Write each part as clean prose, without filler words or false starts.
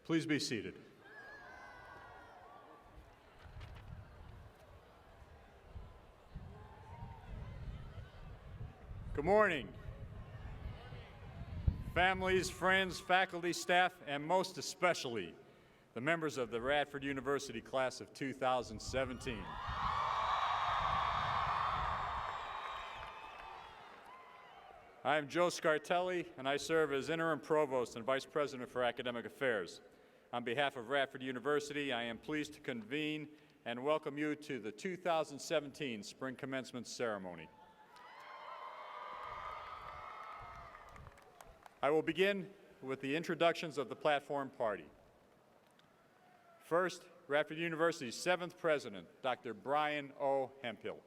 Please be seated. Good morning. Families, friends, faculty, staff, and most especially the members of the Radford University class of 2017. I am Joe Scartelli, and I serve as Interim Provost and Vice President for Academic Affairs. On behalf of Radford University, I am pleased to convene and welcome you to the 2017 Spring Commencement Ceremony. I will begin with the introductions of the platform party. First, Radford University's 7th President, Dr. Brian O. Hemphill.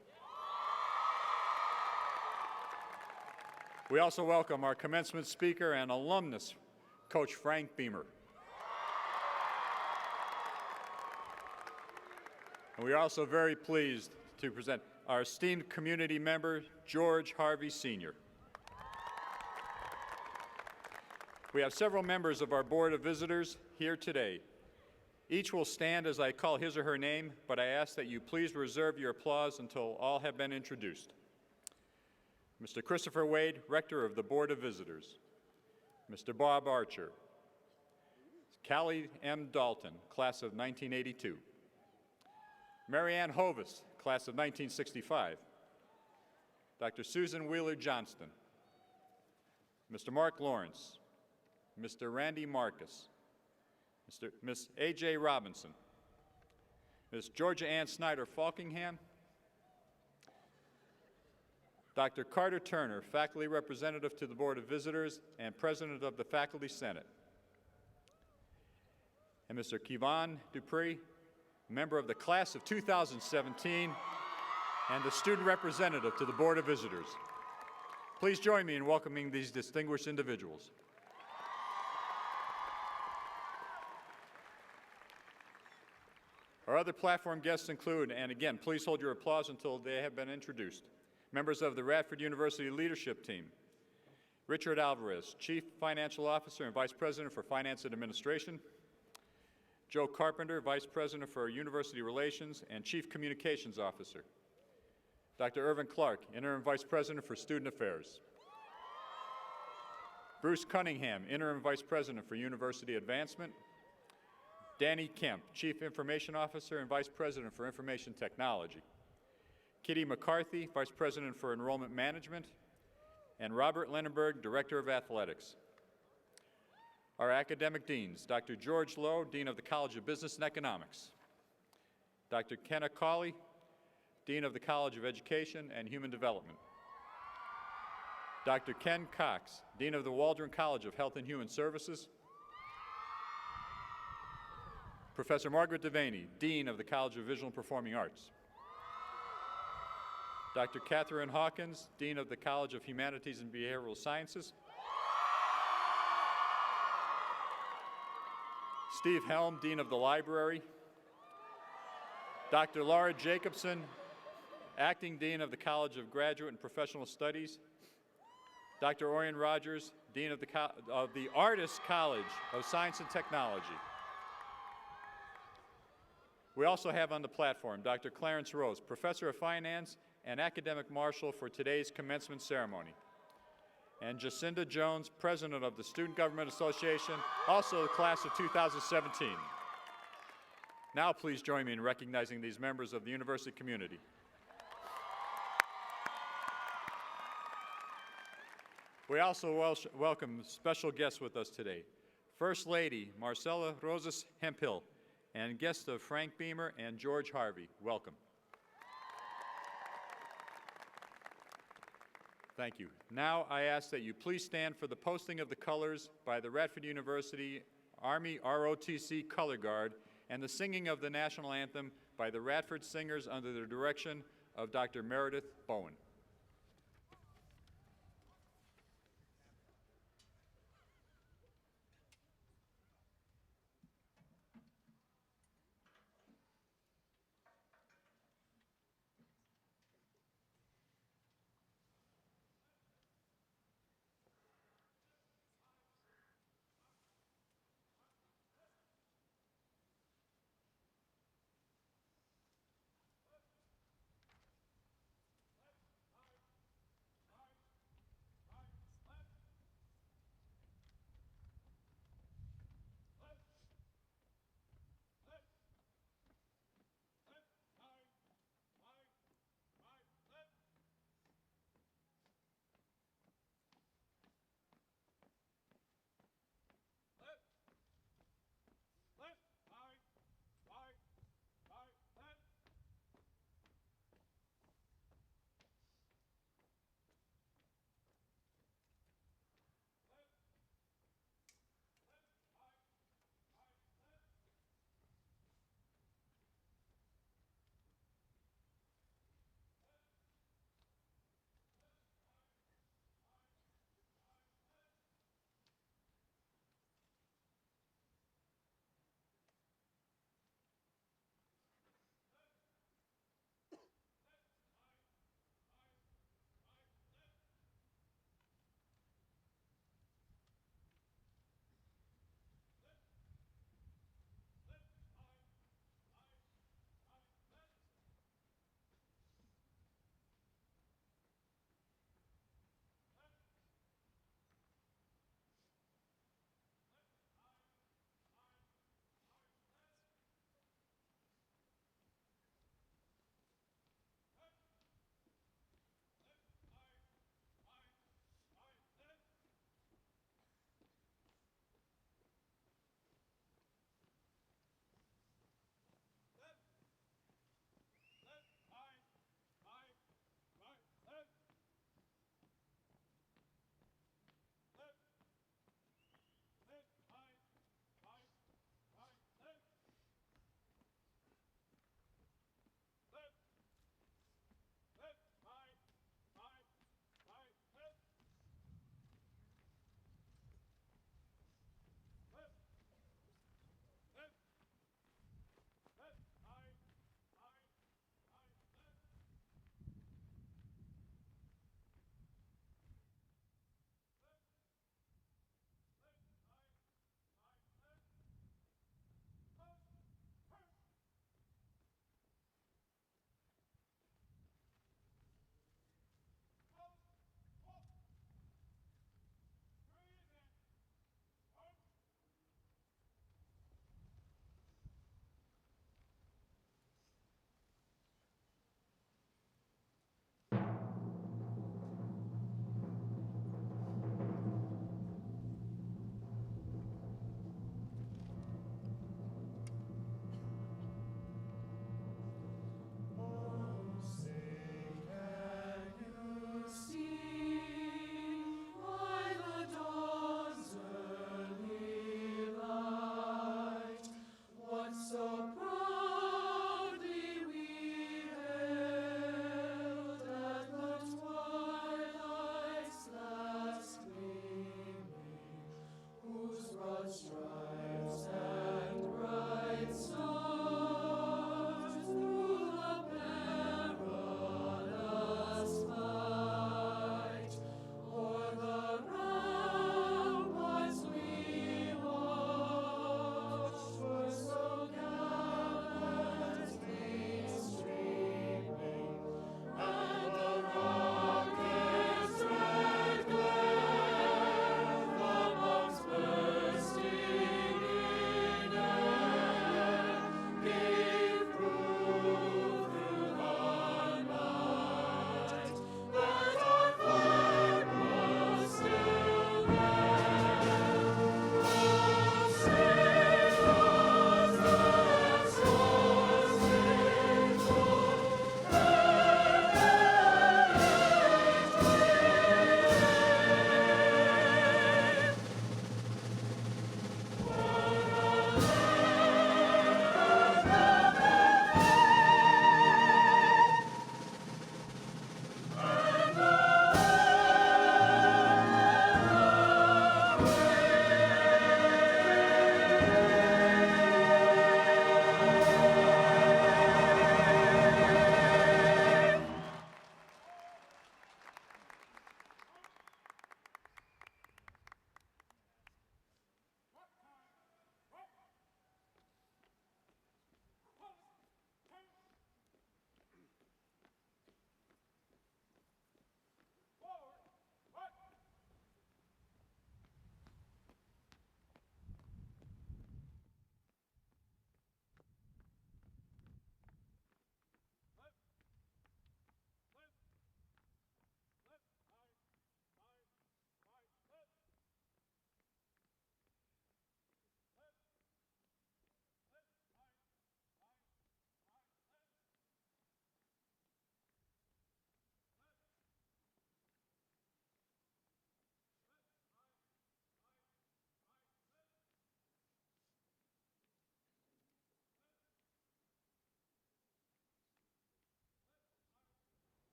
We also welcome our commencement speaker and alumnus, Coach Frank Beamer. And we are also very pleased to present our esteemed community member, George Harvey, Sr. We have several members of our Board of Visitors here today. Each will stand as I call his or her name, but I ask that you please reserve your applause until all have been introduced. Mr. Christopher Wade, Rector of the Board of Visitors. Mr. Bob Archer. Callie M. Dalton, class of 1982. Mary Ann Hovis, class of 1965. Dr. Susan Wheeler Johnston. Mr. Mark Lawrence. Mr. Randy Marcus. Miss A.J. Robinson. Miss Georgia Ann Snyder Falkingham. Dr. Carter Turner, Faculty Representative to the Board of Visitors and President of the Faculty Senate. And Mr. Kevon Dupree, member of the class of 2017 and the student representative to the Board of Visitors. Please join me in welcoming these distinguished individuals. Our other platform guests include, and again, please hold your applause until they have been introduced, members of the Radford University Leadership Team. Richard Alvarez, Chief Financial Officer and Vice President for Finance and Administration. Joe Carpenter, Vice President for University Relations and Chief Communications Officer. Dr. Irvin Clark, Interim Vice President for Student Affairs. Bruce Cunningham, Interim Vice President for University Advancement. Danny Kemp, Chief Information Officer and Vice President for Information Technology. Kitty McCarthy, Vice President for Enrollment Management. And Robert Lenenberg, Director of Athletics. Our academic deans, Dr. George Lowe, Dean of the College of Business and Economics. Dr. Kenna Cawley, Dean of the College of Education and Human Development. Dr. Ken Cox, Dean of the Waldron College of Health and Human Services. Professor Margaret Devaney, Dean of the College of Visual and Performing Arts. Dr. Catherine Hawkins, Dean of the College of Humanities and Behavioral Sciences. Steve Helm, Dean of the Library. Dr. Laura Jacobson, Acting Dean of the College of Graduate and Professional Studies. Dr. Orion Rogers, Dean of the Artis College of Science and Technology. We also have on the platform Dr. Clarence Rose, Professor of Finance and Academic Marshal for today's commencement ceremony. And Jacinda Jones, President of the Student Government Association, also the class of 2017. Now please join me in recognizing these members of the university community. We also welcome special guests with us today. First Lady Marcella Rosas Hemphill, and guests of Frank Beamer and George Harvey. Welcome. Thank you. Now I ask that you please stand for the posting of the colors by the Radford University Army ROTC Color Guard and the singing of the National Anthem by the Radford Singers under the direction of Dr. Meredith Bowen.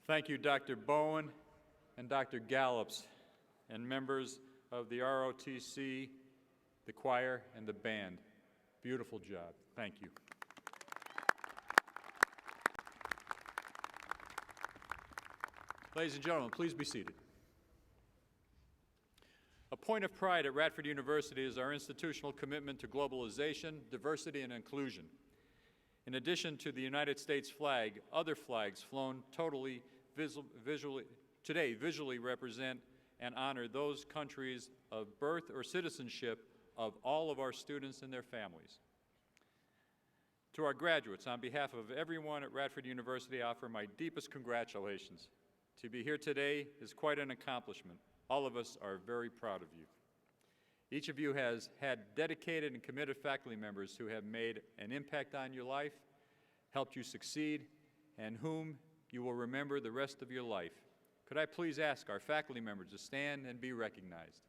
Thank you, Dr. Bowen and Dr. Gallops, and members of the ROTC, the choir, and the band. Beautiful job. Thank you. Ladies and gentlemen, please be seated. A point of pride at Radford University is our institutional commitment to globalization, diversity, and inclusion. In addition to the United States flag, other flags flown today visually represent and honor those countries of birth or citizenship of all of our students and their families. To our graduates, on behalf of everyone at Radford University, I offer my deepest congratulations. To be here today is quite an accomplishment. All of us are very proud of you. Each of you has had dedicated and committed faculty members who have made an impact on your life, helped you succeed, and whom you will remember the rest of your life. Could I please ask our faculty members to stand and be recognized?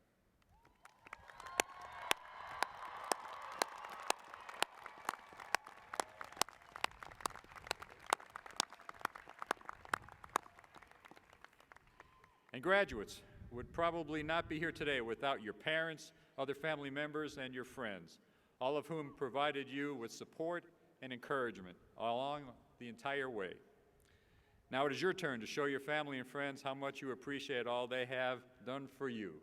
And graduates would probably not be here today without your parents, other family members, and your friends, all of whom provided you with support and encouragement along the entire way. Now it is your turn to show your family and friends how much you appreciate all they have done for you.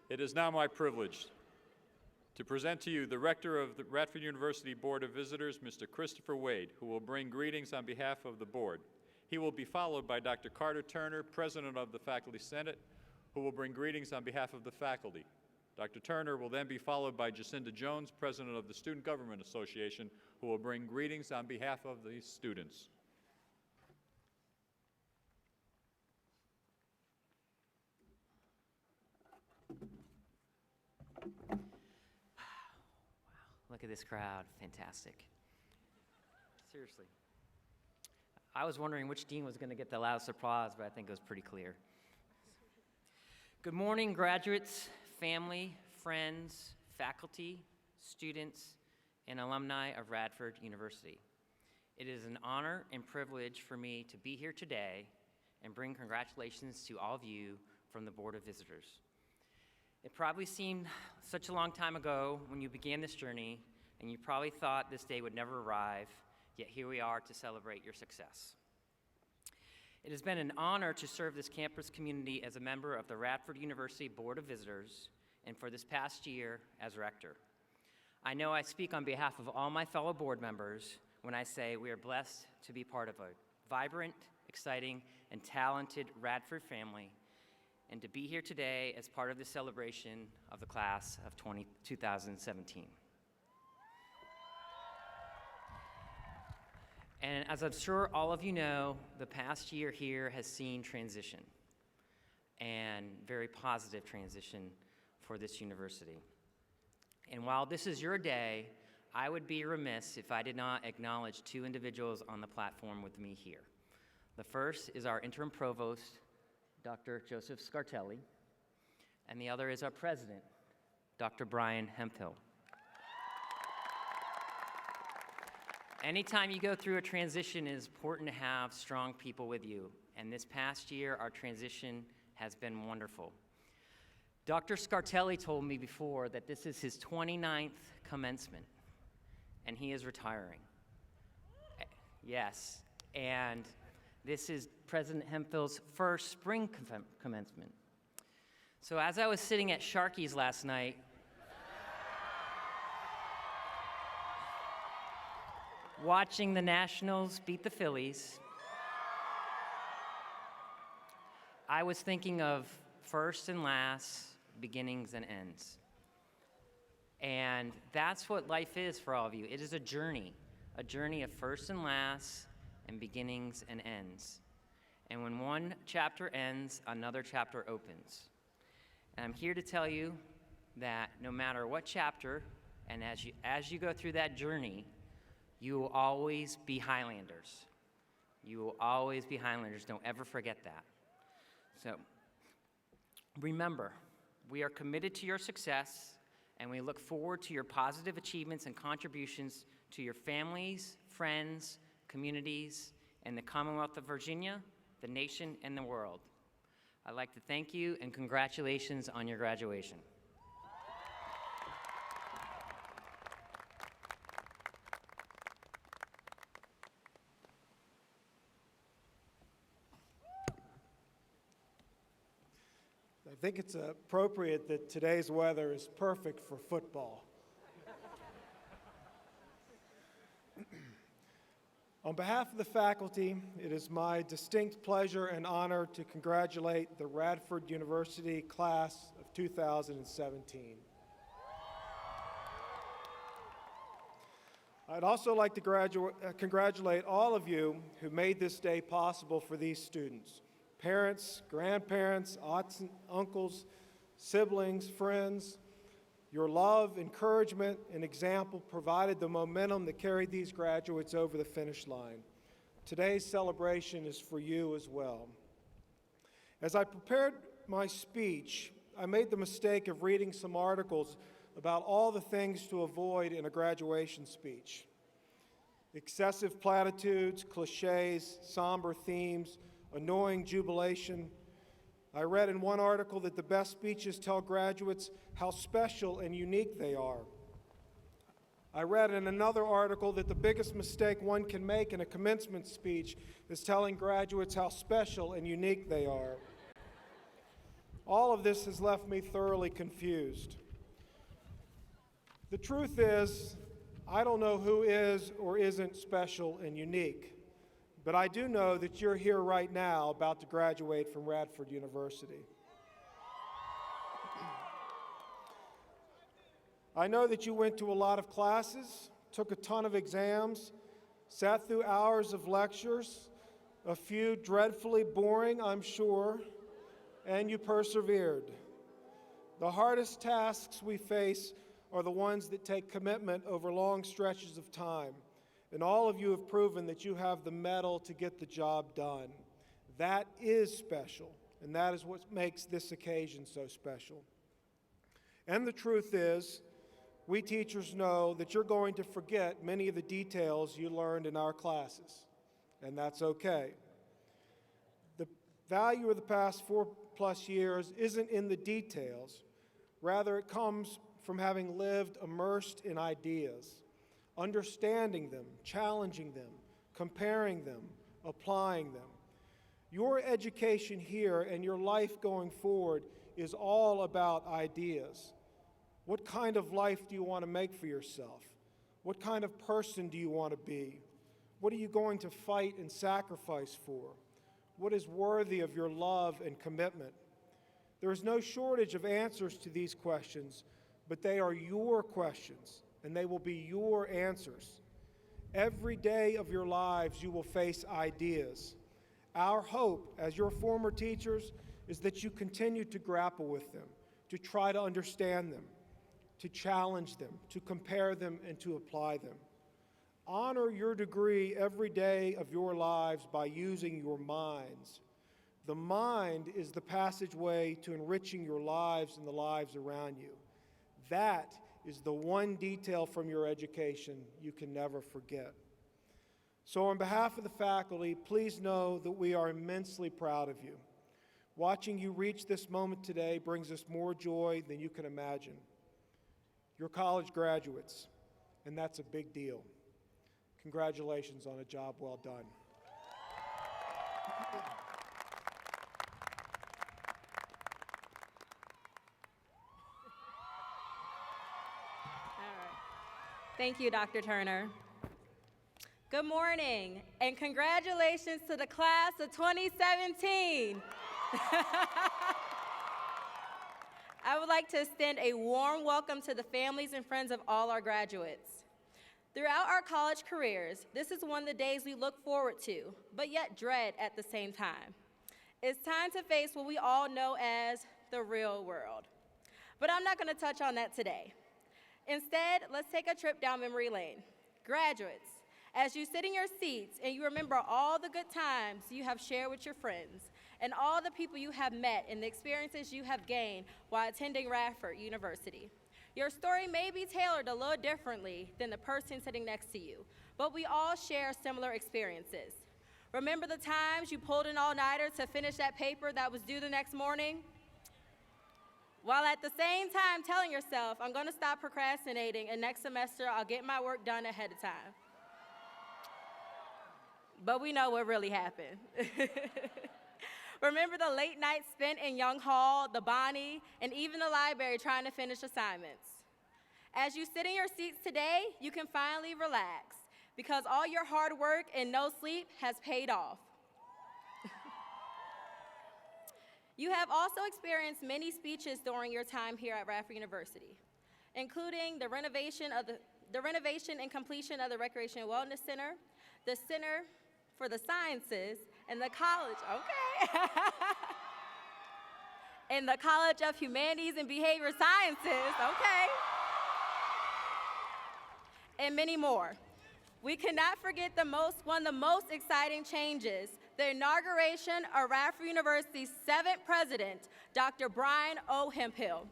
It is now my privilege to present to you the Rector of the Radford University Board of Visitors, Mr. Christopher Wade, who will bring greetings on behalf of the board. He will be followed by Dr. Carter Turner, President of the Faculty Senate, who will bring greetings on behalf of the faculty. Dr. Turner will then be followed by Jacinda Jones, President of the Student Government Association, who will bring greetings on behalf of the students. Look at this crowd. Fantastic. Seriously. I was wondering which dean was going to get the loudest applause, but I think it was pretty clear. Good morning, graduates, family, friends, faculty, students, and alumni of Radford University. It is an honor and privilege for me to be here today and bring congratulations to all of you from the Board of Visitors. It probably seemed such a long time ago when you began this journey, and you probably thought this day would never arrive, yet here we are to celebrate your success. It has been an honor to serve this campus community as a member of the Radford University Board of Visitors, and for this past year as Rector. I know I speak on behalf of all my fellow board members when I say we are blessed to be part of a vibrant, exciting, and talented Radford family, and to be here today as part of the celebration of the class of 2017. And as I'm sure all of you know, the past year here has seen transition, and very positive transition for this university. And while this is your day, I would be remiss if I did not acknowledge two individuals on the platform with me here. The first is our interim provost, Dr. Joseph Scartelli, and the other is our president, Dr. Brian Hemphill. Anytime you go through a transition, it is important to have strong people with you, and this past year, our transition has been wonderful. Dr. Scartelli told me before that this is his 29th commencement, and he is retiring. Yes, and this is President Hemphill's first spring commencement. So as I was sitting at Sharky's last night, watching the Nationals beat the Phillies, I was thinking of first and last, beginnings and ends. And that's what life is for all of you. It is a journey of first and last, and beginnings and ends. And when one chapter ends, another chapter opens. And I'm here to tell you that no matter what chapter, and as you go through that journey, you will always be Highlanders. You will always be Highlanders. Don't ever forget that. So remember, we are committed to your success, and we look forward to your positive achievements and contributions to your families, friends, communities, and the Commonwealth of Virginia, the nation, and the world. I'd like to thank you and congratulations on your graduation. I think it's appropriate that today's weather is perfect for football. On behalf of the faculty, it is my distinct pleasure and honor to congratulate the Radford University class of 2017. I'd also like to congratulate all of you who made this day possible for these students. Parents, grandparents, aunts and uncles, siblings, friends, your love, encouragement, and example provided the momentum that carried these graduates over the finish line. Today's celebration is for you as well. As I prepared my speech, I made the mistake of reading some articles about all the things to avoid in a graduation speech. Excessive platitudes, cliches, somber themes, annoying jubilation. I read in one article that the best speeches tell graduates how special and unique they are. I read in another article that the biggest mistake one can make in a commencement speech is telling graduates how special and unique they are. All of this has left me thoroughly confused. The truth is, I don't know who is or isn't special and unique. But I do know that you're here right now about to graduate from Radford University. I know that you went to a lot of classes, took a ton of exams, sat through hours of lectures, a few dreadfully boring, I'm sure, and you persevered. The hardest tasks we face are the ones that take commitment over long stretches of time. and all of you have proven that you have the mettle to get the job done. That is special, and that is what makes this occasion so special. And the truth is, we teachers know that you're going to forget many of the details you learned in our classes, and that's okay. The value of the past 4+ years isn't in the details. Rather, it comes from having lived immersed in ideas, understanding them, challenging them, comparing them, applying them. Your education here and your life going forward is all about ideas. What kind of life do you want to make for yourself? What kind of person do you want to be? What are you going to fight and sacrifice for? What is worthy of your love and commitment? There is no shortage of answers to these questions, but they are your questions, and they will be your answers. Every day of your lives, you will face ideas. Our hope as your former teachers is that you continue to grapple with them, to try to understand them, to challenge them, to compare them, and to apply them. Honor your degree every day of your lives by using your minds. The mind is the passageway to enriching your lives and the lives around you. That is the one detail from your education you can never forget. So on behalf of the faculty, please know that we are immensely proud of you. Watching you reach this moment today brings us more joy than you can imagine. You're college graduates, and that's a big deal. Congratulations on a job well done. Thank you, Dr. Turner. Good morning, and congratulations to the class of 2017. I would like to extend a warm welcome to the families and friends of all our graduates. Throughout our college careers, this is one of the days we look forward to, but yet dread at the same time. It's time to face what we all know as the real world. But I'm not going to touch on that today. Instead, let's take a trip down memory lane. Graduates, as you sit in your seats and you remember all the good times you have shared with your friends and all the people you have met and the experiences you have gained while attending Radford University. Your story may be tailored a little differently than the person sitting next to you, but we all share similar experiences. Remember the times you pulled an all-nighter to finish that paper that was due the next morning? While at the same time telling yourself, I'm going to stop procrastinating and next semester I'll get my work done ahead of time. But we know what really happened. Remember the late nights spent in Young Hall, the Bonnie, and even the library trying to finish assignments. As you sit in your seats today, you can finally relax because all your hard work and no sleep has paid off. You have also experienced many speeches during your time here at Radford University, including the renovation and completion of the Recreation and Wellness Center, the Center for the Sciences, and the College, and the College of Humanities and Behavioral Sciences, and many more. We cannot forget one of the most exciting changes, the inauguration of Radford University's 7th president, Dr. Brian O. Hemphill.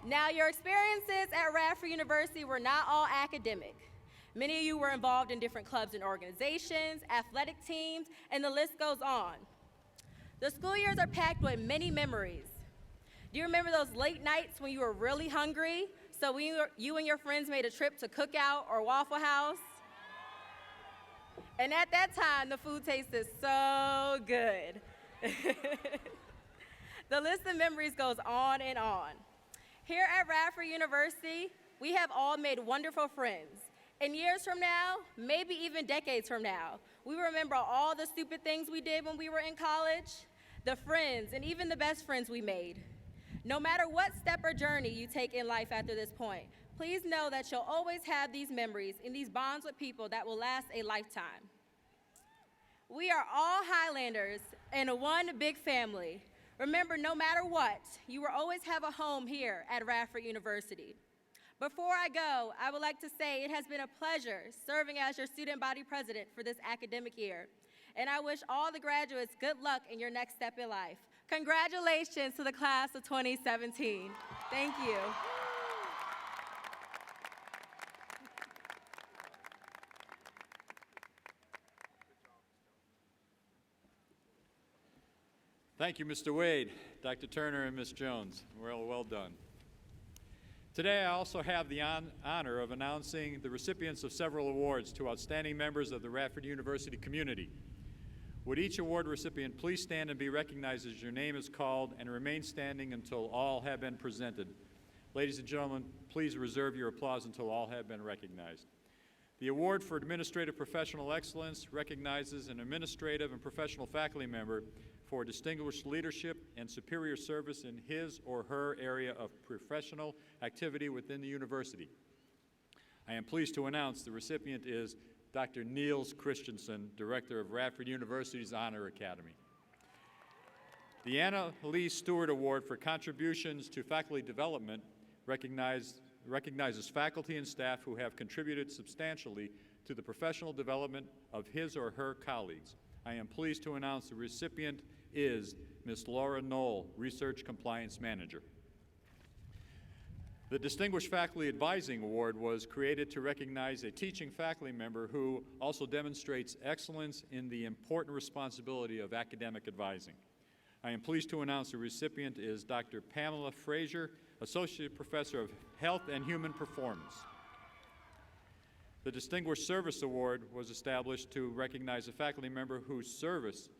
Now, your experiences at Radford University were not all academic. Many of you were involved in different clubs and organizations, athletic teams, and the list goes on. The school years are packed with many memories. Do you remember those late nights when you were really hungry, so you and your friends made a trip to Cookout or Waffle House? And at that time, the food tasted so good. The list of memories goes on and on. Here at Radford University, we have all made wonderful friends. And years from now, maybe even decades from now, we remember all the stupid things we did when we were in college, the friends, and even the best friends we made. No matter what step or journey you take in life after this point, please know that you'll always have these memories and these bonds with people that will last a lifetime. We are all Highlanders in one big family. Remember, no matter what, you will always have a home here at Radford University. Before I go, I would like to say it has been a pleasure serving as your student body president for this academic year. And I wish all the graduates good luck in your next step in life. Congratulations to the class of 2017. Thank you. Thank you, Mr. Wade, Dr. Turner, and Ms. Jones. Well done. Today, I also have the honor of announcing the recipients of several awards to outstanding members of the Radford University community. Would each award recipient please stand and be recognized as your name is called and remain standing until all have been presented. Ladies and gentlemen, please reserve your applause until all have been recognized. The award for Administrative Professional Excellence recognizes an administrative and professional faculty member for distinguished leadership and superior service in his or her area of professional activity within the university. I am pleased to announce the recipient is Dr. Niels Christensen, Director of Radford University's Honor Academy. The Anna Lee Stewart Award for Contributions to Faculty Development recognizes faculty and staff who have contributed substantially to the professional development of his or her colleagues. I am pleased to announce the recipient is Ms. Laura Knoll, Research Compliance Manager. The Distinguished Faculty Advising Award was created to recognize a teaching faculty member who also demonstrates excellence in the important responsibility of academic advising. I am pleased to announce the recipient is Dr. Pamela Frazier, Associate Professor of Health and Human Performance. The Distinguished Service Award was established to recognize a faculty member whose service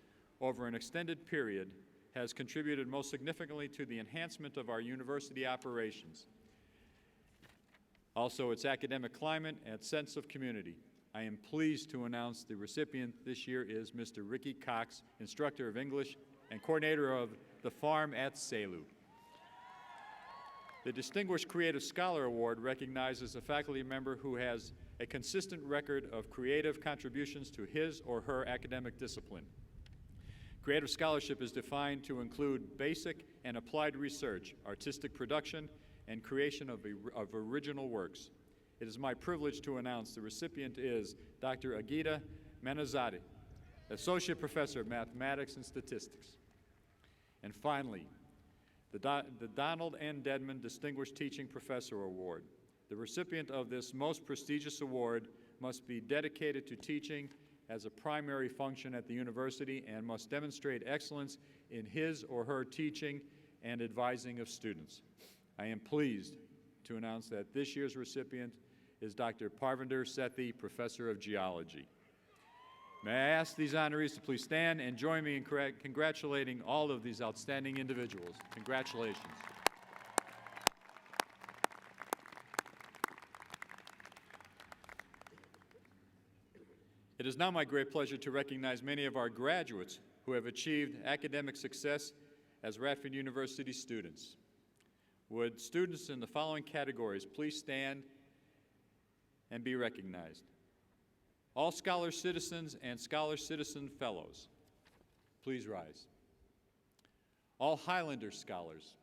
over an extended period has contributed most significantly to the enhancement of our university operations, also its academic climate and sense of community. I am pleased to announce the recipient this year is Mr. Ricky Cox, Instructor of English and Coordinator of the Farm at Salu. The Distinguished Creative Scholar Award recognizes a faculty member who has a consistent record of creative contributions to his or her academic discipline. Creative scholarship is defined to include basic and applied research, artistic production, and creation of original works. It is my privilege to announce the recipient is Dr. Agita Manazade, Associate Professor of Mathematics and Statistics. And finally, the Donald N. Dedman Distinguished Teaching Professor Award. The recipient of this most prestigious award must be dedicated to teaching as a primary function at the university and must demonstrate excellence in his or her teaching and advising of students. I am pleased to announce that this year's recipient is Dr. Parvinder Sethi, Professor of Geology. May I ask these honorees to please stand and join me in congratulating all of these outstanding individuals. Congratulations. It is now my great pleasure to recognize many of our graduates who have achieved academic success as Radford University students. Would students in the following categories please stand and be recognized? All Scholar Citizens and Scholar Citizen Fellows, please rise. All Highlander Scholars.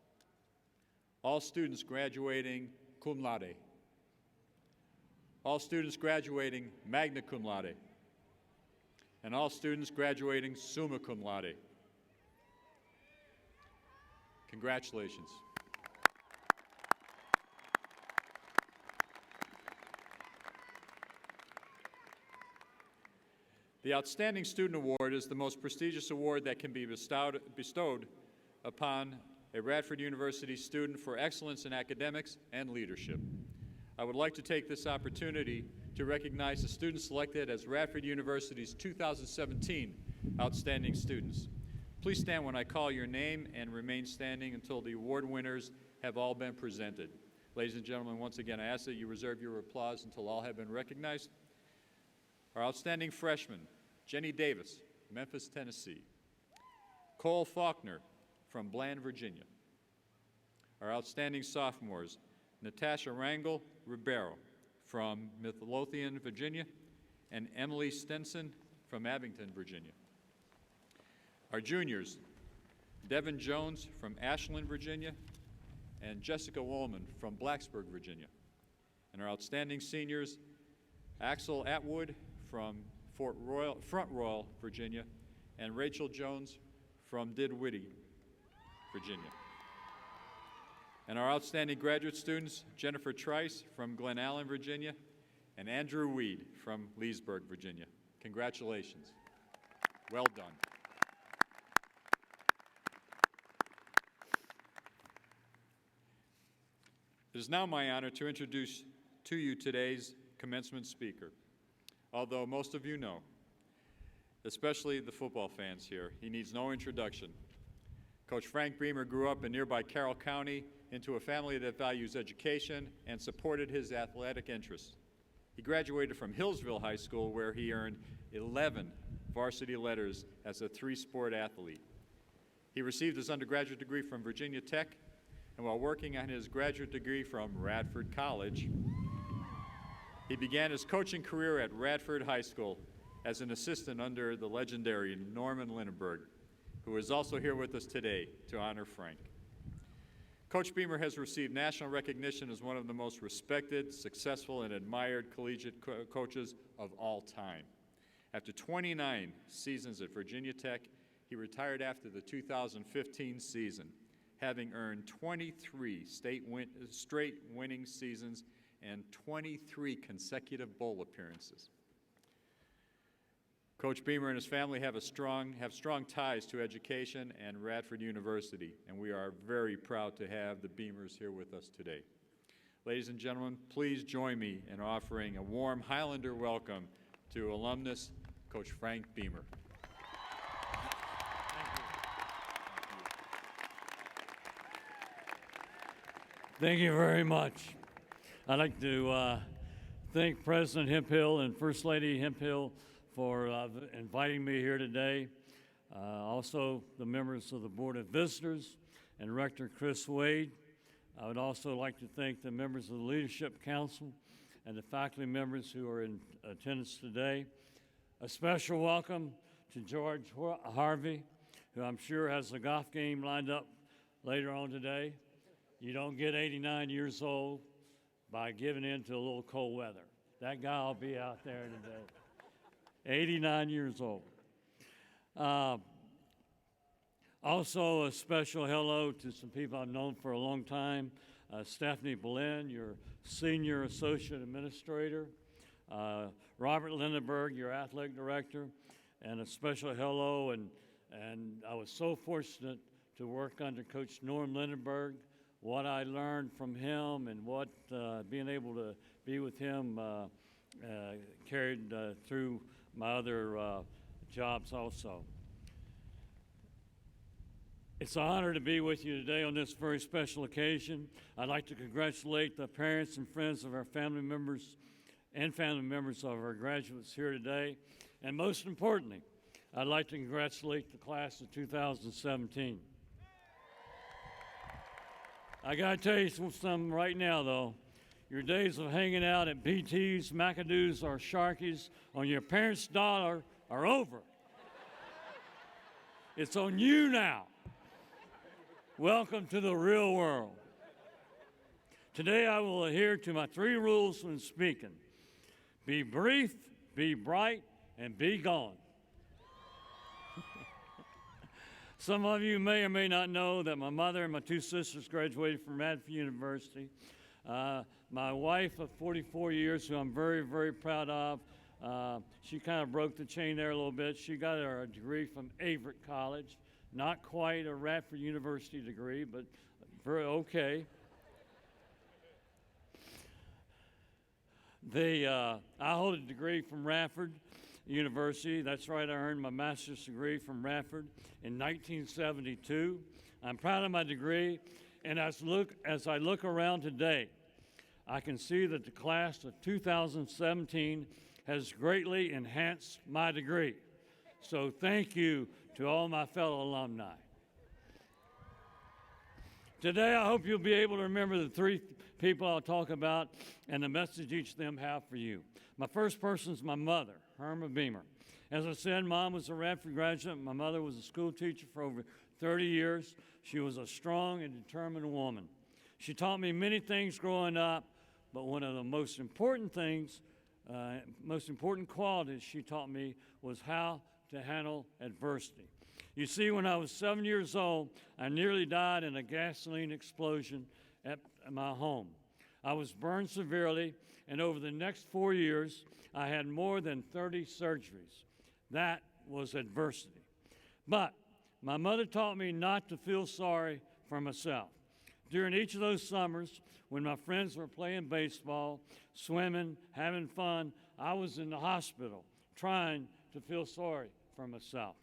All students graduating cum laude. All students graduating magna cum laude. And all students graduating summa cum laude. Congratulations. The Outstanding Student Award is the most prestigious award that can be bestowed upon a Radford University student for excellence in academics and leadership. I would like to take this opportunity to recognize the students selected as Radford University's 2017 Outstanding Students. Please stand when I call your name and remain standing until the award winners have all been presented. Ladies and gentlemen, once again, I ask that you reserve your applause until all have been recognized. Our outstanding freshmen, Jenny Davis, Memphis, Tennessee. Cole Faulkner from Bland, Virginia. Our outstanding sophomores, Natasha Rangel Ribeiro from Midlothian, Virginia, and Emily Stenson from Abington, Virginia. Our juniors, Devin Jones from Ashland, Virginia, and Jessica Woolman from Blacksburg, Virginia. And our outstanding seniors, Axel Atwood from Front Royal, Virginia, and Rachel Jones from Dinwiddie, Virginia. And our outstanding graduate students, Jennifer Trice from Glen Allen, Virginia, and Andrew Weed from Leesburg, Virginia. Congratulations. Well done. It is now my honor to introduce to you today's commencement speaker. Although most of you know, especially the football fans here, he needs no introduction. Coach Frank Beamer grew up in nearby Carroll County into a family that values education and supported his athletic interests. He graduated from Hillsville High School, where he earned 11 varsity letters as a three-sport athlete. He received his undergraduate degree from Virginia Tech, and while working on his graduate degree from Radford College, he began his coaching career at Radford High School as an assistant under the legendary Norman Lindenberg, who is also here with us today to honor Frank. Coach Beamer has received national recognition as one of the most respected, successful, and admired collegiate coaches of all time. After 29 seasons at Virginia Tech, he retired after the 2015 season, having earned 23 straight winning seasons and 23 consecutive bowl appearances. Coach Beamer and his family have strong ties to education and Radford University, and we are very proud to have the Beamers here with us today. Ladies and gentlemen, please join me in offering a warm Highlander welcome to alumnus Coach Frank Beamer. Thank you very much. I'd like to thank President Hemphill and First Lady Hemphill for inviting me here today. Also, the members of the Board of Visitors and Rector Chris Wade. I would also like to thank the members of the Leadership Council and the faculty members who are in attendance today. A special welcome to George Harvey, who I'm sure has a golf game lined up later on today. You don't get 89 years old by giving in to a little cold weather. That guy will be out there today. 89 years old. Also, a special hello to some people I've known for a long time. Stephanie Boleyn, your Senior Associate Administrator. Robert Lindenberg, your Athletic Director. And a special hello, and I was so fortunate to work under Coach Norm Lindenberg. What I learned from him and what being able to be with him carried through my other jobs also. It's an honor to be with you today on this very special occasion. I'd like to congratulate the parents and friends of our family members and family members of our graduates here today. And most importantly, I'd like to congratulate the class of 2017. I gotta tell you something right now, though. Your days of hanging out at BT's, McAdoo's, or Sharky's on your parents' dollar are over. It's on you now. Welcome to the real world. Today I will adhere to my 3 rules when speaking. Be brief, be bright, and be gone. Some of you may or may not know that my mother and my 2 sisters graduated from Radford University. My wife of 44 years, who I'm very, very proud of, she kind of broke the chain there a little bit. She got her degree from Averett College. Not quite a Radford University degree, but very okay. I hold a degree from Radford University. That's right, I earned my master's degree from Radford in 1972. I'm proud of my degree, and as I look around today, I can see that the class of 2017 has greatly enhanced my degree. So thank you to all my fellow alumni. Today, I hope you'll be able to remember the 3 people I'll talk about and the message each of them have for you. My first person is my mother, Irma Beamer. As I said, Mom was a Radford graduate. My mother was a school teacher for over 30 years. She was a strong and determined woman. She taught me many things growing up, but one of the most important things, most important qualities she taught me was how to handle adversity. You see, when I was 7 years old, I nearly died in a gasoline explosion at my home. I was burned severely, and over the next 4 years, I had more than 30 surgeries. That was adversity. But my mother taught me not to feel sorry for myself. During each of those summers, when my friends were playing baseball, swimming, having fun, I was in the hospital trying to feel sorry for myself.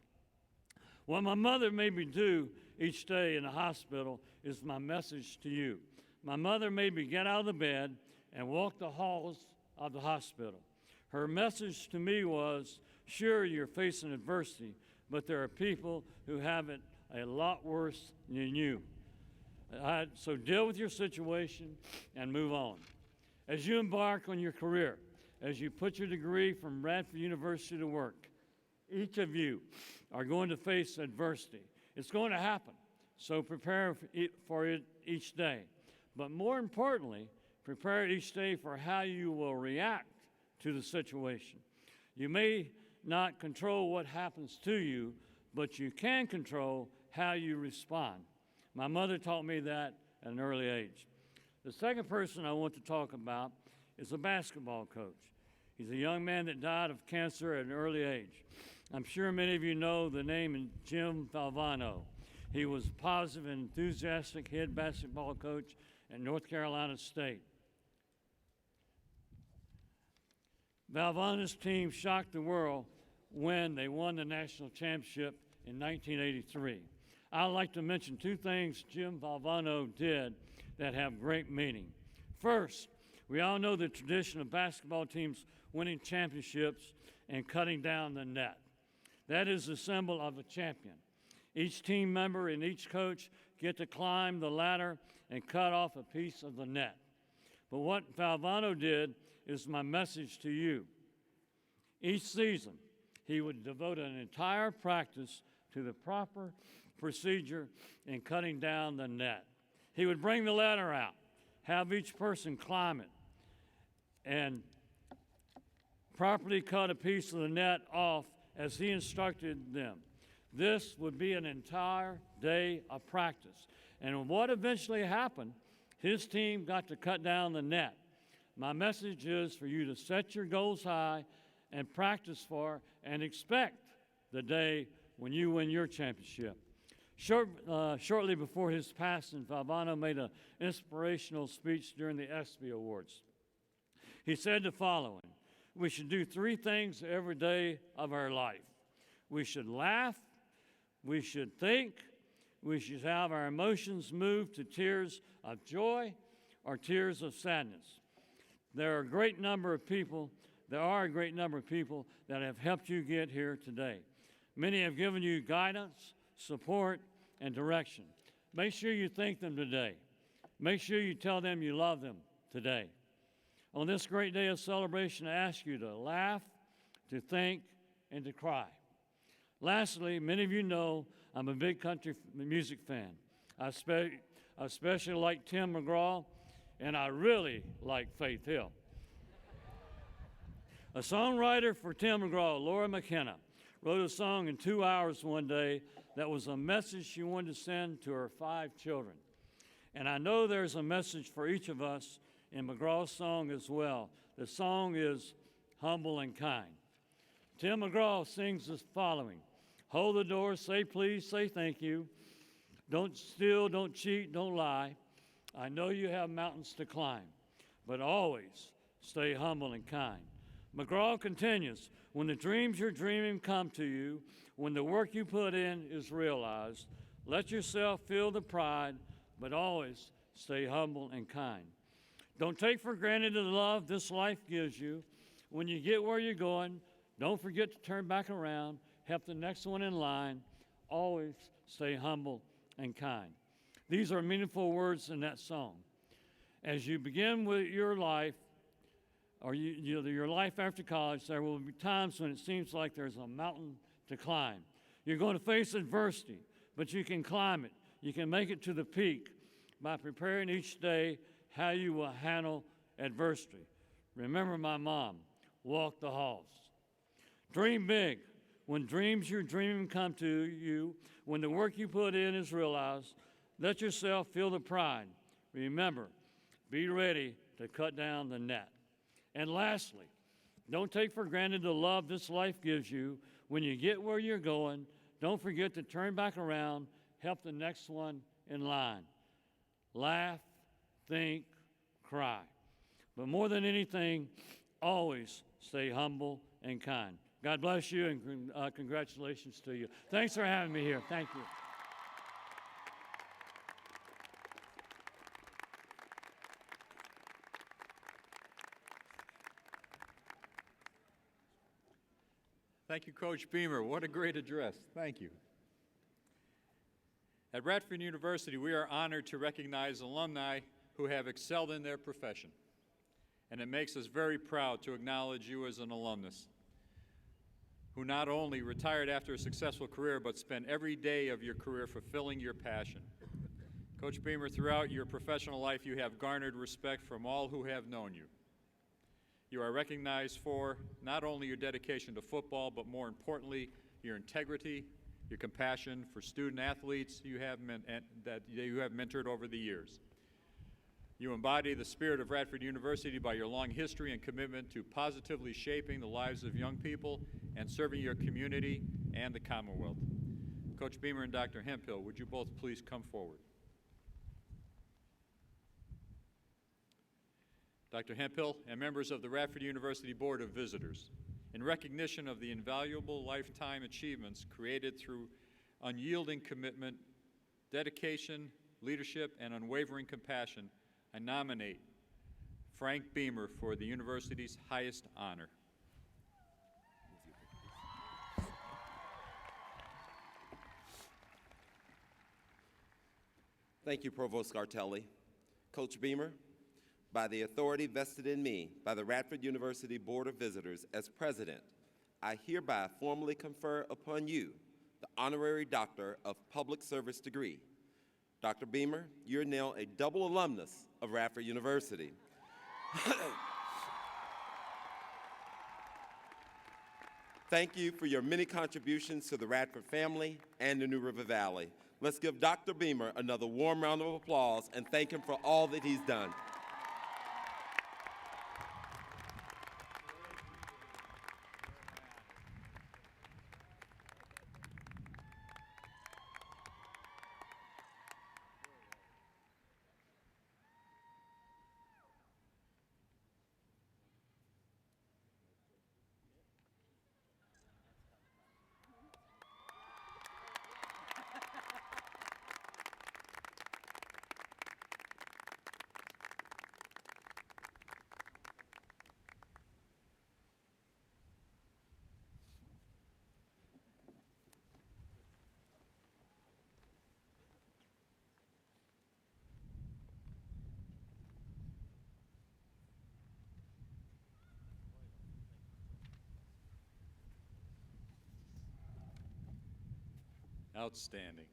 What my mother made me do each day in the hospital is my message to you. My mother made me get out of the bed and walk the halls of the hospital. Her message to me was, sure, you're facing adversity, but there are people who have it a lot worse than you. So deal with your situation and move on. As you embark on your career, as you put your degree from Radford University to work, each of you are going to face adversity. It's going to happen, so prepare for it each day. But more importantly, prepare each day for how you will react to the situation. You may not control what happens to you, but you can control how you respond. My mother taught me that at an early age. The second person I want to talk about is a basketball coach. He's a young man that died of cancer at an early age. I'm sure many of you know the name Jim Valvano. He was a positive and enthusiastic head basketball coach at North Carolina State. Valvano's team shocked the world when they won the national championship in 1983. I'd like to mention two things Jim Valvano did that have great meaning. First, we all know the tradition of basketball teams winning championships and cutting down the net. That is the symbol of a champion. Each team member and each coach get to climb the ladder and cut off a piece of the net. But what Valvano did is my message to you. Each season, he would devote an entire practice to the proper procedure in cutting down the net. He would bring the ladder out, have each person climb it, and properly cut a piece of the net off as he instructed them. This would be an entire day of practice. And what eventually happened, his team got to cut down the net. My message is for you to set your goals high and practice for and expect the day when you win your championship. Shortly before his passing, Valvano made an inspirational speech during the ESPY Awards. He said the following: we should do three things every day of our life. We should laugh, we should think, we should have our emotions moved to tears of joy or tears of sadness. There are a great number of people that have helped you get here today. Many have given you guidance, support, and direction. Make sure you thank them today. Make sure you tell them you love them today. On this great day of celebration, I ask you to laugh, to think, and to cry. Lastly, many of you know I'm a big country music fan. I especially like Tim McGraw, and I really like Faith Hill. A songwriter for Tim McGraw, Laura McKenna, wrote a song in 2 hours one day that was a message she wanted to send to her 5 children. And I know there's a message for each of us in McGraw's song as well. The song is Humble and Kind. Tim McGraw sings the following: hold the door, say please, say thank you. Don't steal, don't cheat, don't lie. I know you have mountains to climb, but always stay humble and kind. McGraw continues, when the dreams you're dreaming come to you, when the work you put in is realized, let yourself feel the pride, but always stay humble and kind. Don't take for granted the love this life gives you. When you get where you're going, don't forget to turn back around, help the next one in line. Always stay humble and kind. These are meaningful words in that song. As you begin with your life, or your life after college, there will be times when it seems like there's a mountain to climb. You're going to face adversity, but you can climb it. You can make it to the peak by preparing each day how you will handle adversity. Remember my mom, walk the halls. Dream big. When dreams you're dreaming come to you, when the work you put in is realized, let yourself feel the pride. Remember, be ready to cut down the net. And lastly, don't take for granted the love this life gives you. When you get where you're going, don't forget to turn back around, help the next one in line. Laugh, think, cry. But more than anything, always stay humble and kind. God bless you, and congratulations to you. Thanks for having me here. Thank you. Thank you, Coach Beamer. What a great address. Thank you. At Radford University, we are honored to recognize alumni who have excelled in their profession. And it makes us very proud to acknowledge you as an alumnus who not only retired after a successful career, but spent every day of your career fulfilling your passion. Coach Beamer, throughout your professional life, you have garnered respect from all who have known you. You are recognized for not only your dedication to football, but more importantly, your integrity, your compassion for student athletes that you have mentored over the years. You embody the spirit of Radford University by your long history and commitment to positively shaping the lives of young people and serving your community and the Commonwealth. Coach Beamer and Dr. Hemphill, would you both please come forward? Dr. Hemphill and members of the Radford University Board of Visitors, in recognition of the invaluable lifetime achievements created through unyielding commitment, dedication, leadership, and unwavering compassion, I nominate Frank Beamer for the university's highest honor. Thank you, Provost Scartelli. Coach Beamer, by the authority vested in me by the Radford University Board of Visitors as president, I hereby formally confer upon you the Honorary Doctor of Public Service degree. Dr. Beamer, you're now a double alumnus of Radford University. Thank you for your many contributions to the Radford family and the New River Valley. Let's give Dr. Beamer another warm round of applause and thank him for all that he's done. Outstanding.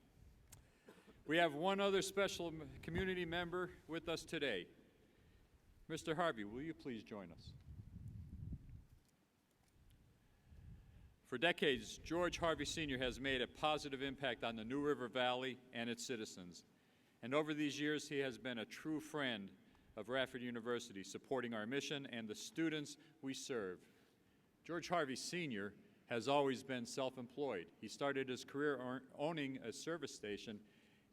We have one other special community member with us today. Mr. Harvey, will you please join us? For decades, George Harvey Sr. has made a positive impact on the New River Valley and its citizens. And over these years, he has been a true friend of Radford University, supporting our mission and the students we serve. George Harvey Sr. has always been self-employed. He started his career owning a service station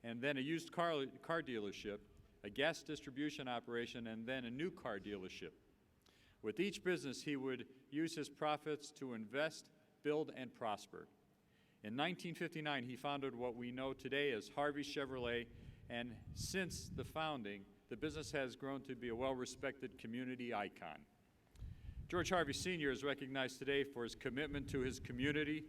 and then a used car dealership, a gas distribution operation, and then a new car dealership. With each business, he would use his profits to invest, build, and prosper. In 1959, he founded what we know today as Harvey Chevrolet, and since the founding, the business has grown to be a well-respected community icon. George Harvey Sr. is recognized today for his commitment to his community,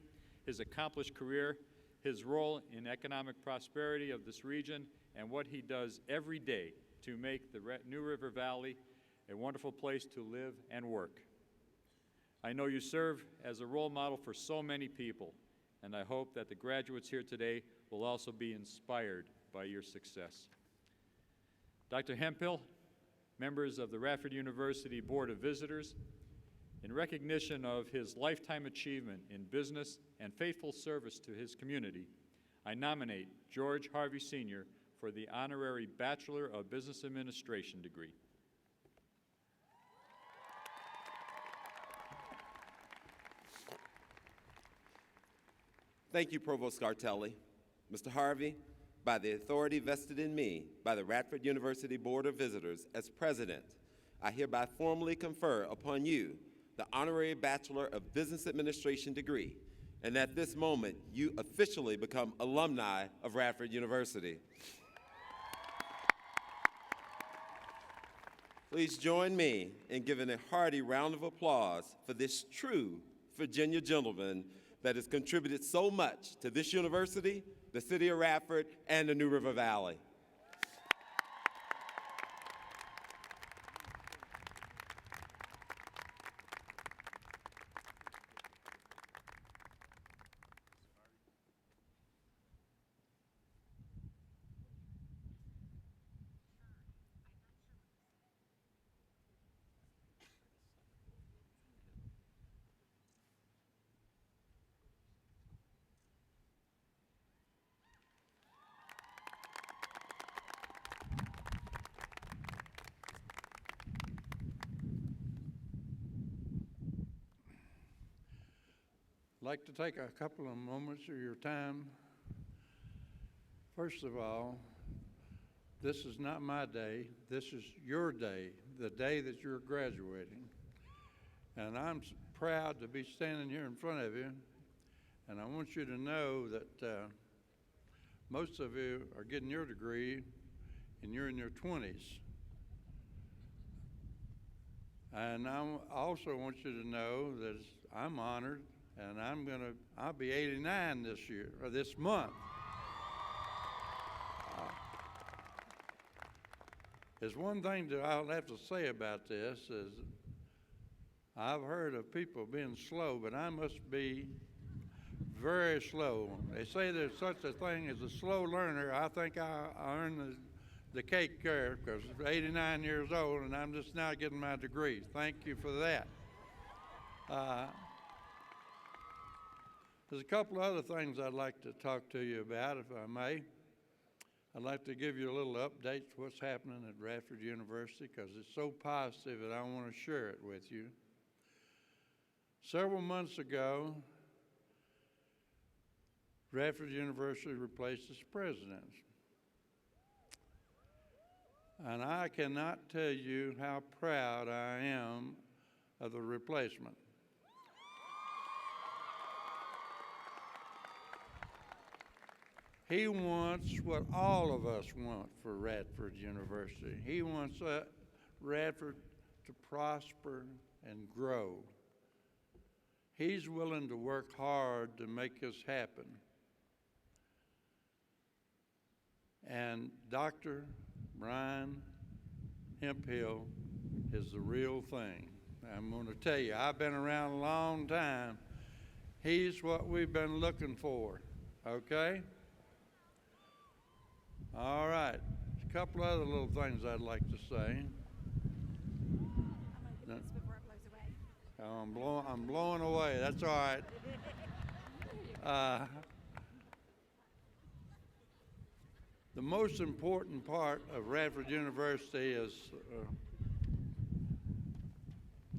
his accomplished career, his role in economic prosperity of this region, and what he does every day to make the New River Valley a wonderful place to live and work. I know you serve as a role model for so many people, and I hope that the graduates here today will also be inspired by your success. Dr. Hemphill, members of the Radford University Board of Visitors, in recognition of his lifetime achievement in business and faithful service to his community, I nominate George Harvey Sr. for the Honorary Bachelor of Business Administration degree. Thank you, Provost Scartelli. Mr. Harvey, by the authority vested in me by the Radford University Board of Visitors as president, I hereby formally confer upon you the Honorary Bachelor of Business Administration degree, and at this moment, you officially become alumni of Radford University. Please join me in giving a hearty round of applause for this true Virginia gentleman that has contributed so much to this university, the city of Radford, and the New River Valley. I'd like to take a couple of moments of your time. First of all, this is not my day. This is your day, the day that you're graduating. And I'm proud to be standing here in front of you. And I want you to know that most of you are getting your degree and you're in your 20s. And I also want you to know that I'm honored, and I'll be 89 this year, or this month. There's one thing that I'll have to say about this is I've heard of people being slow, but I must be very slow. They say there's such a thing as a slow learner. I think I earned the cake there because I'm 89 years old and I'm just now getting my degree. Thank you for that. There's a couple other things I'd like to talk to you about, if I may. I'd like to give you a little update to what's happening at Radford University because it's so positive that I want to share it with you. Several months ago, Radford University replaced its president. And I cannot tell you how proud I am of the replacement. He wants what all of us want for Radford University. He wants Radford to prosper and grow. He's willing to work hard to make this happen. And Dr. Brian Hemphill is the real thing. I'm going to tell you, I've been around a long time. He's what we've been looking for, okay? All right, a couple other little things I'd like to say. I'm gonna get this before it blows away. I'm blowing away, that's all right. The most important part of Radford University is,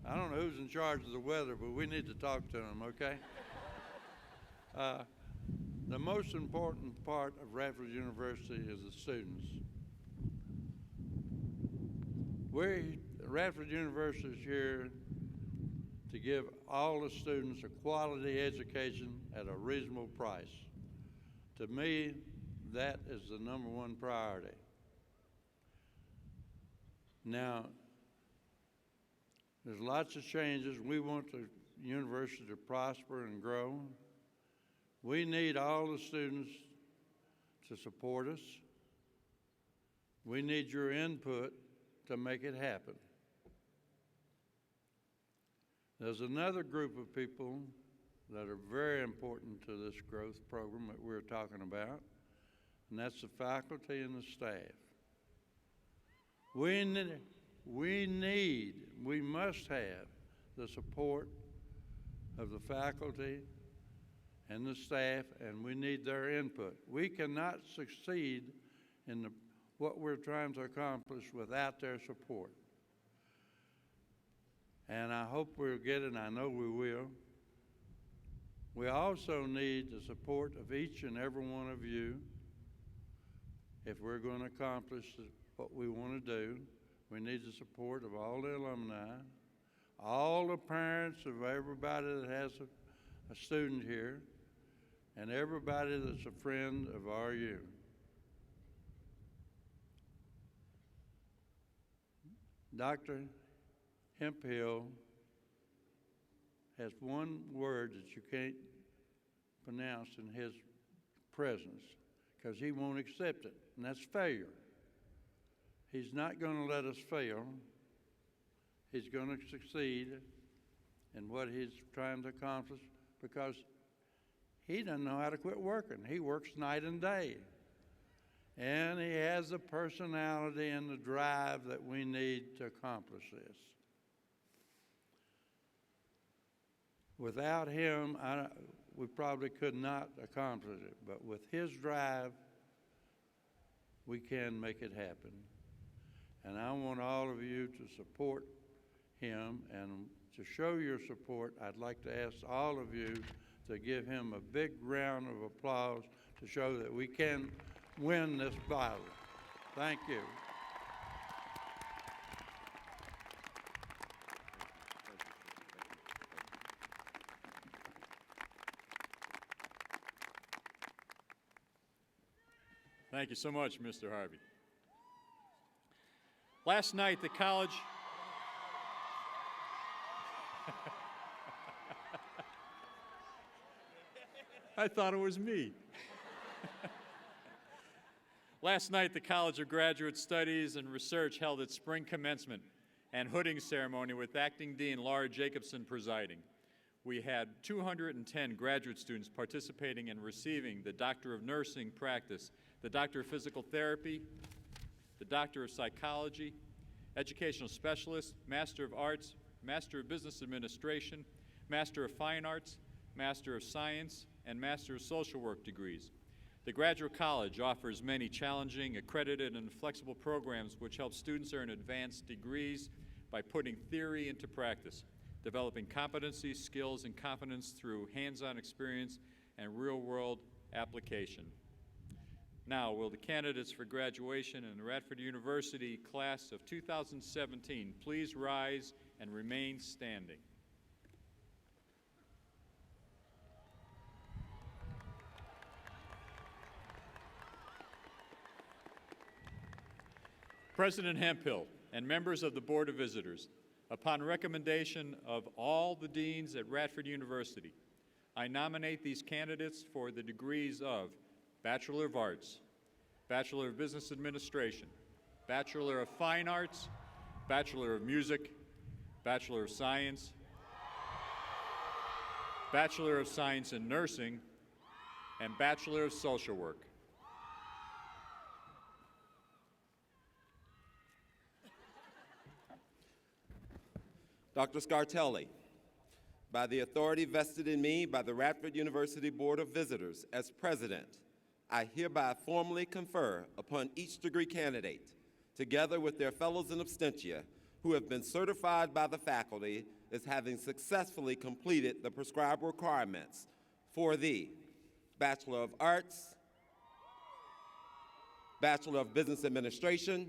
I don't know who's in charge of the weather, but we need to talk to them, okay? The most important part of Radford University is the students. Radford University is here to give all the students a quality education at a reasonable price. To me, that is the number one priority. Now, there's lots of changes. We want the university to prosper and grow. We need all the students to support us. We need your input to make it happen. There's another group of people that are very important to this growth program that we're talking about, and that's the faculty and the staff. We we must have the support of the faculty and the staff, and we need their input. We cannot succeed in what we're trying to accomplish without their support. And I hope we'll get it, and I know we will. We also need the support of each and every one of you if we're going to accomplish what we want to do. We need the support of all the alumni, all the parents of everybody that has a student here, and everybody that's a friend of RU. Dr. Hemphill has one word that you can't pronounce in his presence because he won't accept it, and that's failure. He's not going to let us fail. He's going to succeed in what he's trying to accomplish because he doesn't know how to quit working. He works night and day. And he has the personality and the drive that we need to accomplish this. Without him, we probably could not accomplish it. But with his drive, we can make it happen. And I want all of you to support him. And to show your support, I'd like to ask all of you to give him a big round of applause to show that we can win this battle. Thank you. Thank you so much, Mr. Harvey. Last night, the college... I thought it was me. Last night, the College of Graduate Studies and Research held its spring commencement and hooding ceremony with Acting Dean Laura Jacobson presiding. We had 210 graduate students participating and receiving the Doctor of Nursing practice, the Doctor of Physical Therapy, the Doctor of Psychology, Educational Specialist, Master of Arts, Master of Business Administration, Master of Fine Arts, Master of Science, and Master of Social Work degrees. The Graduate College offers many challenging, accredited, and flexible programs which help students earn advanced degrees by putting theory into practice, developing competencies, skills, and confidence through hands-on experience and real-world application. Now, will the candidates for graduation in the Radford University class of 2017 please rise and remain standing? President Hemphill and members of the Board of Visitors, upon recommendation of all the deans at Radford University, I nominate these candidates for the degrees of Bachelor of Arts, Bachelor of Business Administration, Bachelor of Fine Arts, Bachelor of Music, Bachelor of Science, Bachelor of Science in Nursing, and Bachelor of Social Work. Dr. Scartelli, by the authority vested in me by the Radford University Board of Visitors as president, I hereby formally confer upon each degree candidate, together with their fellows in absentia, who have been certified by the faculty as having successfully completed the prescribed requirements for the Bachelor of Arts, Bachelor of Business Administration,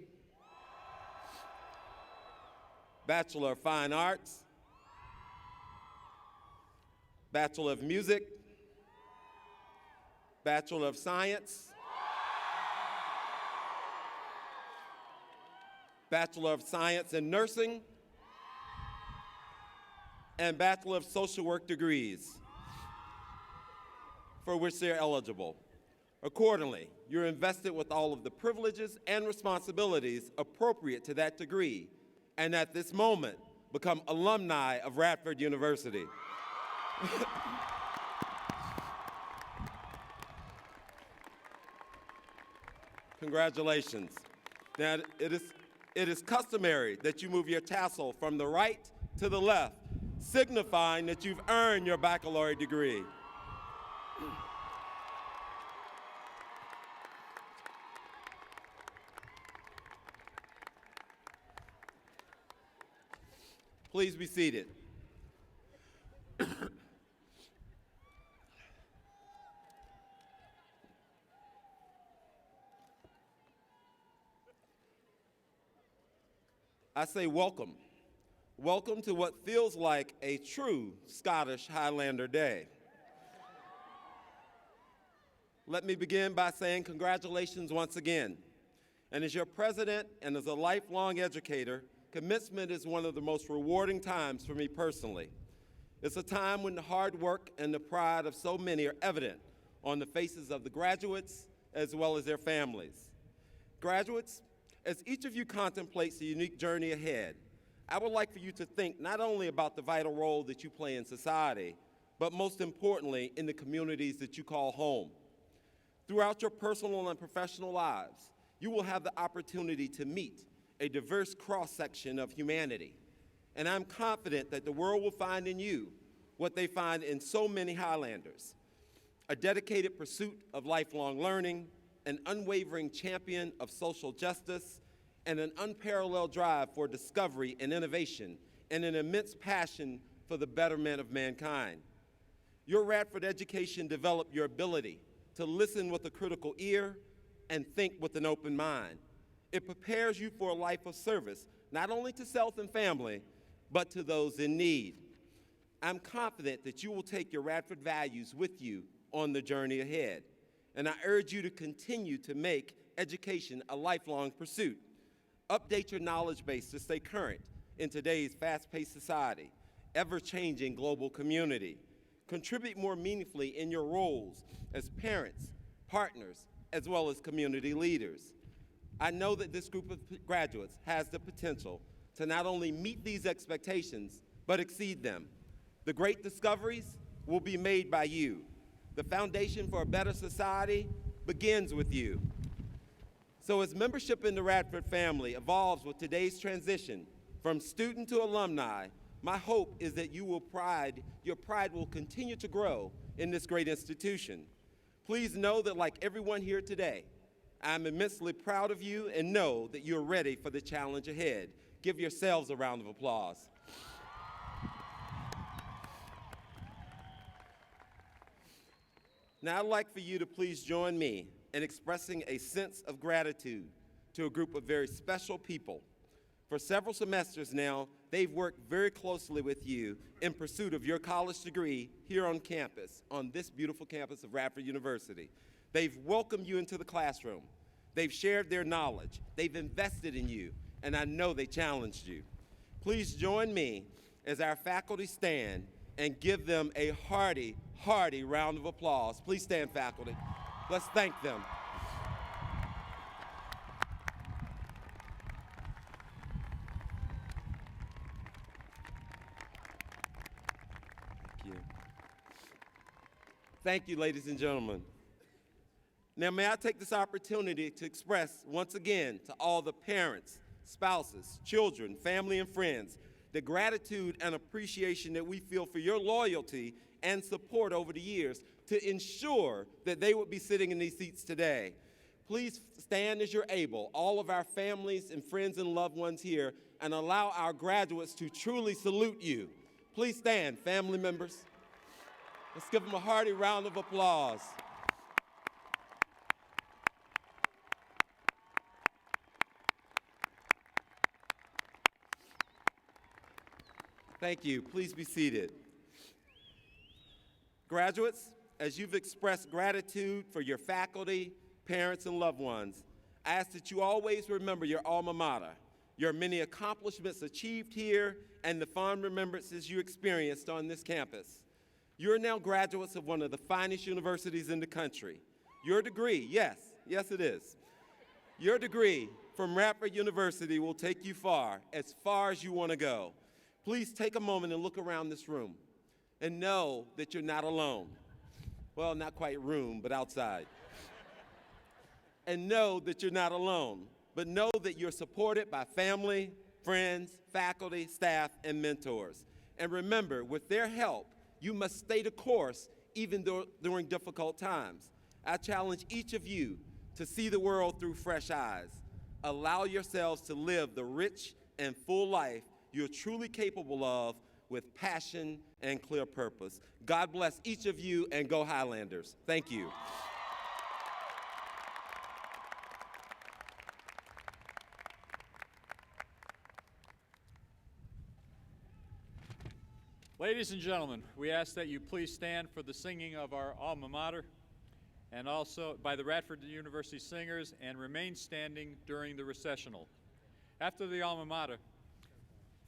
Bachelor of Fine Arts, Bachelor of Music, Bachelor of Science, Bachelor of Science in Nursing, and Bachelor of Social Work degrees for which they are eligible. Accordingly, you're invested with all of the privileges and responsibilities appropriate to that degree, and at this moment, become alumni of Radford University. Congratulations. Now, it it is customary that you move your tassel from the right to the left, signifying that you've earned your baccalaureate degree. Please be seated. I say welcome. Welcome to what feels like a true Scottish Highlander day. Let me begin by saying congratulations once again. And as your president and as a lifelong educator, commencement is one of the most rewarding times for me personally. It's a time when the hard work and the pride of so many are evident on the faces of the graduates as well as their families. Graduates, as each of you contemplates the unique journey ahead, I would like for you to think not only about the vital role that you play in society, but most importantly, in the communities that you call home. Throughout your personal and professional lives, you will have the opportunity to meet a diverse cross-section of humanity. And I'm confident that the world will find in you what they find in so many Highlanders: a dedicated pursuit of lifelong learning, an unwavering champion of social justice, and an unparalleled drive for discovery and innovation, and an immense passion for the betterment of mankind. Your Radford education developed your ability to listen with a critical ear and think with an open mind. It prepares you for a life of service, not only to self and family, but to those in need. I'm confident that you will take your Radford values with you on the journey ahead, and I urge you to continue to make education a lifelong pursuit. Update your knowledge base to stay current in today's fast-paced society, ever-changing global community. Contribute more meaningfully in your roles as parents, partners, as well as community leaders. I know that this group of graduates has the potential to not only meet these expectations, but exceed them. The great discoveries will be made by you. The foundation for a better society begins with you. So as membership in the Radford family evolves with today's transition from student to alumni, my hope is that your pride will continue to grow in this great institution. Please know that like everyone here today, I'm immensely proud of you and know that you're ready for the challenge ahead. Give yourselves a round of applause. Now I'd like for you to please join me in expressing a sense of gratitude to a group of very special people. For several semesters now, they've worked very closely with you in pursuit of your college degree here on campus, on this beautiful campus of Radford University. They've welcomed you into the classroom. They've shared their knowledge. They've invested in you, and I know they challenged you. Please join me as our faculty stand and give them a hearty, hearty round of applause. Please stand, faculty. Let's thank them. Thank you. Thank you, ladies and gentlemen. Now, may I take this opportunity to express once again to all the parents, spouses, children, family, and friends the gratitude and appreciation that we feel for your loyalty and support over the years to ensure that they would be sitting in these seats today. Please stand as you're able, all of our families and friends and loved ones here, and allow our graduates to truly salute you. Please stand, family members. Let's give them a hearty round of applause. Thank you. Please be seated. Graduates, as you've expressed gratitude for your faculty, parents, and loved ones, I ask that you always remember your alma mater, your many accomplishments achieved here, and the fond remembrances you experienced on this campus. You're now graduates of one of the finest universities in the country. Your degree, yes it is. Your degree from Radford University will take you far as you want to go. Please take a moment and look around this room and know that you're not alone. Well, not quite room, but outside. And know that you're not alone. but know that you're supported by family, friends, faculty, staff, and mentors. And remember, with their help, you must stay the course even during difficult times. I challenge each of you to see the world through fresh eyes. Allow yourselves to live the rich and full life you're truly capable of with passion and clear purpose. God bless each of you, and go Highlanders. Thank you. Ladies and gentlemen, we ask that you please stand for the singing of our alma mater, and also by the Radford University Singers, and remain standing during the recessional. After the alma mater,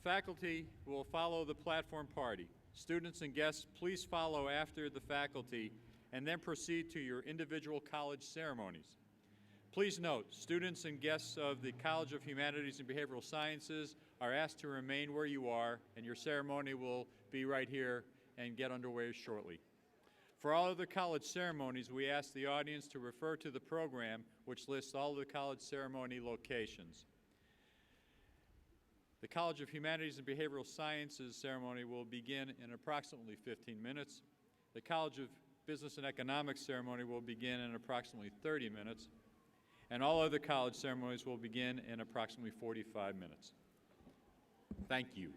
faculty will follow the platform party. Students and guests, please follow after the faculty and then proceed to your individual college ceremonies. Please note, students and guests of the College of Humanities and Behavioral Sciences are asked to remain where you are, and your ceremony will be right here and get underway shortly. For all other college ceremonies, we ask the audience to refer to the program, which lists all of the college ceremony locations. The College of Humanities and Behavioral Sciences ceremony will begin in approximately 15 minutes. The College of Business and Economics ceremony will begin in approximately 30 minutes. And all other college ceremonies will begin in approximately 45 minutes. Thank you.